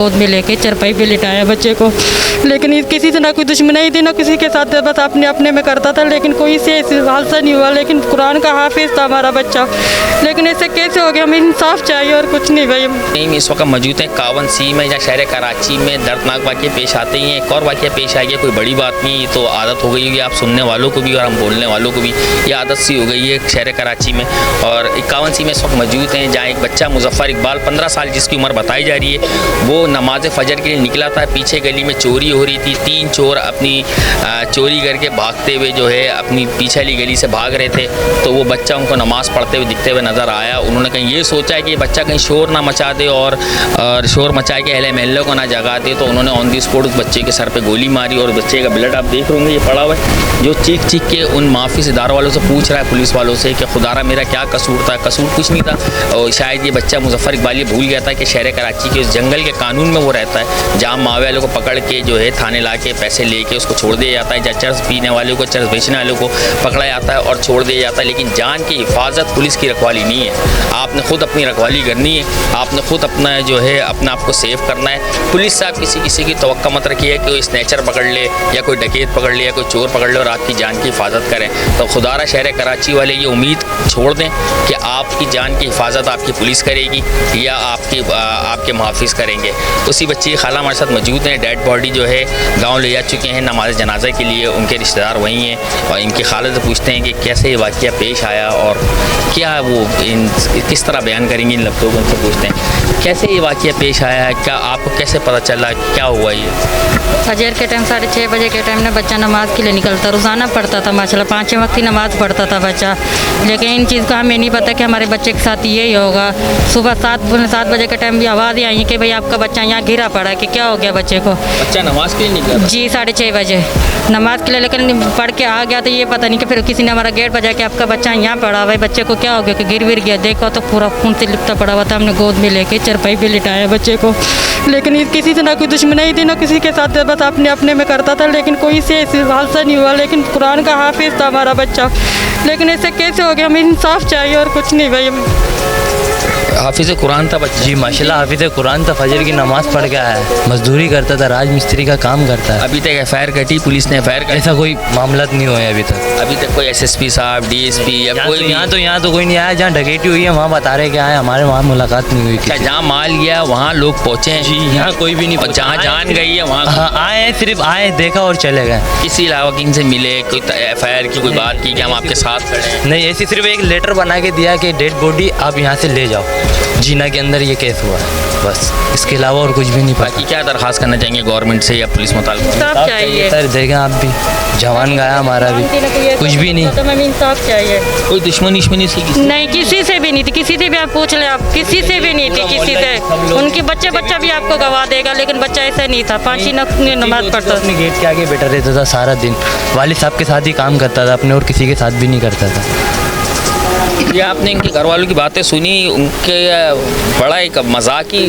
गोद में लेके चरपाई पे लिटाया बच्चे को, लेकिन किसी से ना कोई दुश्मनी थी ना किसी के साथ, बस अपने अपने में करता था, लेकिन कोई से हादसा नहीं हुआ। लेकिन कुरान का हाफिज था हमारा बच्चा, लेकिन ऐसे कैसे हो गया? हमें इंसाफ चाहिए और कुछ नहीं भाई। नहीं, इस वक्त मौजूद है कावन सी में, जहाँ शहर कराची में दर्दनाक वाक़े पेश आते हैं। एक और वाक़ा पेश आ गया, कोई बड़ी बात नहीं, तो आदत हो गई होगी आप सुनने वालों को भी और हम बोलने वालों को भी, ये आदत सी हो गई है शहर कराची में। और कावन सी में इस वक्त मौजूद हैं, जहाँ एक बच्चा मुजफ्फर इकबाल 15 साल जिसकी उम्र बताई जा रही है, वो नमाज फजर के लिए निकला था। पीछे गली में चोरी हो रही थी, 3 चोर अपनी चोरी करके भागते हुए जो है अपनी पीछे वाली गली से भाग रहे थे। तो वो बच्चा उनको नमाज पढ़ते हुए दिखते हुए नज़र आया। उन्होंने कहीं ये सोचा है कि ये बच्चा कहीं शोर ना मचा दे और शोर मचा के अहले महल्ले को ना जगा दे, तो उन्होंने ऑन दी स्पॉट उस बच्चे के सर पे गोली मारी। और बच्चे का ब्लड आप देख रहे होंगे, ये पड़ा हुआ है, जो चीख चीख के उन माफिस इदारों वालों से पूछ रहा है, पुलिस वालों से, कि खुदारा मेरा क्या कसूर था। कसूर कुछ नहीं था, और शायद ये बच्चा मुजफ्फर इकबाल ये भूल गया था कि शहर कराची के उस जंगल के कानून में वो रहता है, जहाँ मावे वालों को पकड़ के जो है थाने ला के पैसे लेके उसको छोड़ दिया जाता है, जहाँ चर्स पीने वालों को, चर्स बेचने वालों को पकड़ा जाता है और छोड़ दिया जाता है। लेकिन जान की हिफाजत पुलिस की रखवाली नहीं है। आपने खुद अपनी रखवाली करनी है, आपने खुद अपना जो है अपना आपको सेव करना है। पुलिस से आप किसी की तवक्को मत रखिए कि कोई स्नैचर पकड़ ले या कोई डकैत पकड़ ले या कोई चोर पकड़ ले और आपकी जान की हिफाजत करें। तो खुदारा शहर कराची वाले ये उम्मीद छोड़ दें कि आपकी जान की हिफाजत आपकी पुलिस करेगी या आपके मुहाफिज करेंगे। उसी बच्ची की खाला हमारे साथ मौजूद हैं, डेड बॉडी जो है गांव ले जा चुके हैं नमाज जनाजा के लिए, उनके रिश्तेदार वहीं हैं। और इनकी खाला से पूछते हैं कि कैसे ये वाक़या पेश आया और क्या वो किस तरह बयान करेंगे इन लफ्ज़ों को। उनसे पूछते हैं कैसे ये वाक़या पेश आया है, क्या आपको कैसे पता चला, क्या हुआ ये? फजर के टाइम 6:30 बजे के टाइम ना बच्चा नमाज़ के लिए निकलता, रोज़ाना पढ़ता था माशाल्लाह, 5 वक्त की नमाज़ पढ़ता था बच्चा। लेकिन इन चीज़ का हमें नहीं पता कि हमारे बच्चे के साथ यही होगा। सुबह 7 बजे के टाइम भी आवाज़ें आई कि भाई आपका बच्चा यहाँ गिरा पड़ा है, कि क्या हो गया बच्चे को। बच्चा नमाज के लिए निकला जी 6:30 बजे नमाज के लिए, लेकिन पढ़ के आ गया तो ये पता नहीं कि फिर किसी ने हमारा गेट बजा के आपका बच्चा यहाँ पड़ा, भाई बच्चे को क्या हो गया कि गिर गया। देखो तो पूरा खून से लिपटा पड़ा हुआ था। हमने गोद में लेके चरपाई पे लिटाया बच्चे को, लेकिन किसी से ना कोई दुश्मनी थी ना किसी के साथ, बस अपने अपने में करता था, लेकिन कोई से हादसा नहीं हुआ। लेकिन कुरान का हाफिज था हमारा बच्चा, लेकिन ऐसे कैसे हो गया? हमें इंसाफ चाहिए और कुछ नहीं भाई। हाफिज़ कुरान था बच्चा? जी माशाल्लाह हाफिज़ कुरान था, फजर की नमाज़ पढ़ के आया है, मजदूरी करता था, राज मिस्त्री का काम करता है। अभी तक FIR कटी, पुलिस ने FIR कटी? ऐसा कोई मामला नहीं हुआ है अभी तक कोई SSP साहब, DSP या कोई यहाँ तो कोई नहीं आया। जहाँ डकैती हुई है वहाँ बता रहे कि आए, हमारे वहाँ मुलाकात नहीं हुई। जहाँ माल गया वहाँ लोग पहुँचे हैं? जी यहाँ कोई भी नहीं पहुँचा। जहाँ जान गई है वहाँ हाँ आए, सिर्फ आए, देखा और चले गए। किसी अलावा किन से मिले, कोई FIR की कोई बात की कि हम आपके साथ खड़े हैं? नहीं, ऐसी सिर्फ एक लेटर बना के दिया कि डेड बॉडी आप यहाँ से ले जाओ, जीना के अंदर ये केस हुआ है, बस इसके अलावा और कुछ भी नहीं। बाकी क्या दरख्वास्त करना चाहेंगे गवर्नमेंट से या पुलिस मुताल्लिक़? इंसाफ चाहिए सर, देखें आप भी, जवान गया हमारा भी, कुछ भी नहीं। तो हमें इंसाफ चाहिए। कोई दुश्मनी नहीं, किसी से भी नहीं थी, किसी से भी आप पूछ ले, आप किसी से भी नहीं थी, किसी से। उनके बच्चा भी आपको गवा देगा, लेकिन बच्चा ऐसा नहीं था, 5 नमाज पढ़ता था। अपने गेट के आगे बैठा रहता था सारा दिन, वालिद साहब के साथ ही काम करता था अपने, और किसी के साथ भी नहीं करता था। ये आपने इनके घर वालों की बातें सुनी, उनके बड़ा एक मजाकी,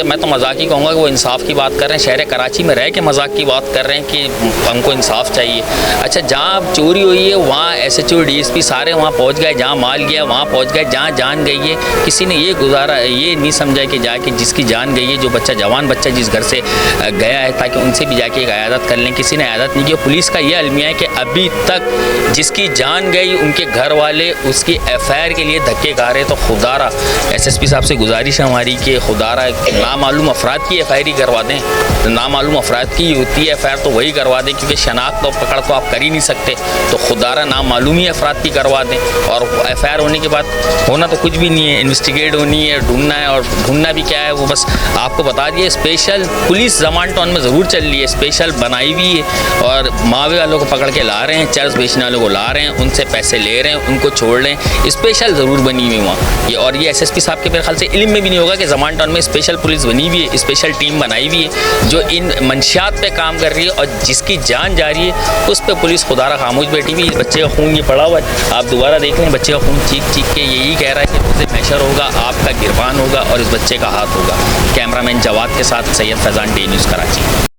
मैं तो मजाकी कहूँगा कि वो इंसाफ की बात कर रहे हैं, शहर कराची में रह के मजाक की बात कर रहे हैं कि हमको इंसाफ चाहिए। अच्छा, जहाँ चोरी हुई है वहाँ SHO DSP सारे वहाँ पहुँच गए, जहाँ माल गया वहाँ पहुँच गए, जहाँ जान गई है किसी ने ये नहीं समझा कि जाके जिसकी जान गई है, जो बच्चा जवान बच्चा जिस घर से गया है, ताकि उनसे भी जाके एक अयादत कर लें, किसी ने अयादत नहीं की। पुलिस का ये अलमिया है कि अभी तक जिसकी जान गई उनके घर वाले उसकी FIR के लिए धक्के खा रहे। तो खुदारा SSP साहब से गुजारिश है हमारी कि खुदारा नामालूम अफराद की FIR ही करवा दें। तो नामालूम अफराद की होती है FIR तो वही करवा दें, क्योंकि शनाख्त और पकड़ तो आप कर ही नहीं सकते। तो खुदारा नामालूम ही अफराद की करवा दें, और FIR होने के बाद होना तो कुछ भी नहीं है, इन्वेस्टिगेट होनी है, ढूंढना है, और ढूंढना भी क्या है वो बस आपको बता दिए। स्पेशल पुलिस जमान टाउन में ज़रूर चल रही है, स्पेशल बनाई हुई है, और मावे वालों को पकड़ के ला रहे हैं, चर्च बेचने वालों को ला रहे हैं, उनसे पैसे ले रहे हैं, उनको छोड़ रहे हैं। स्पेशल ज़रूर बनी हुई वहाँ ये, और ये SSP साहब के मेरे ख्याल से इल्म में भी नहीं होगा कि जमान टाउन में स्पेशल पुलिस बनी हुई है, स्पेशल टीम बनाई हुई है जो इन मंशियात पे काम कर रही है, और जिसकी जान जा रही है उस पर पुलिस खुदारा खामोश बैठी हुई। इस बच्चे का खून ये पड़ा हुआ है, आप दोबारा देख लें, बच्चे का खून चीख चीख के यही कह रहा है कि मुझे मैशर होगा, आपका गिरबान होगा और इस बच्चे का हाथ होगा। कैमरामैन जवाद के साथ सैयद फैज़ान, DNews कराची।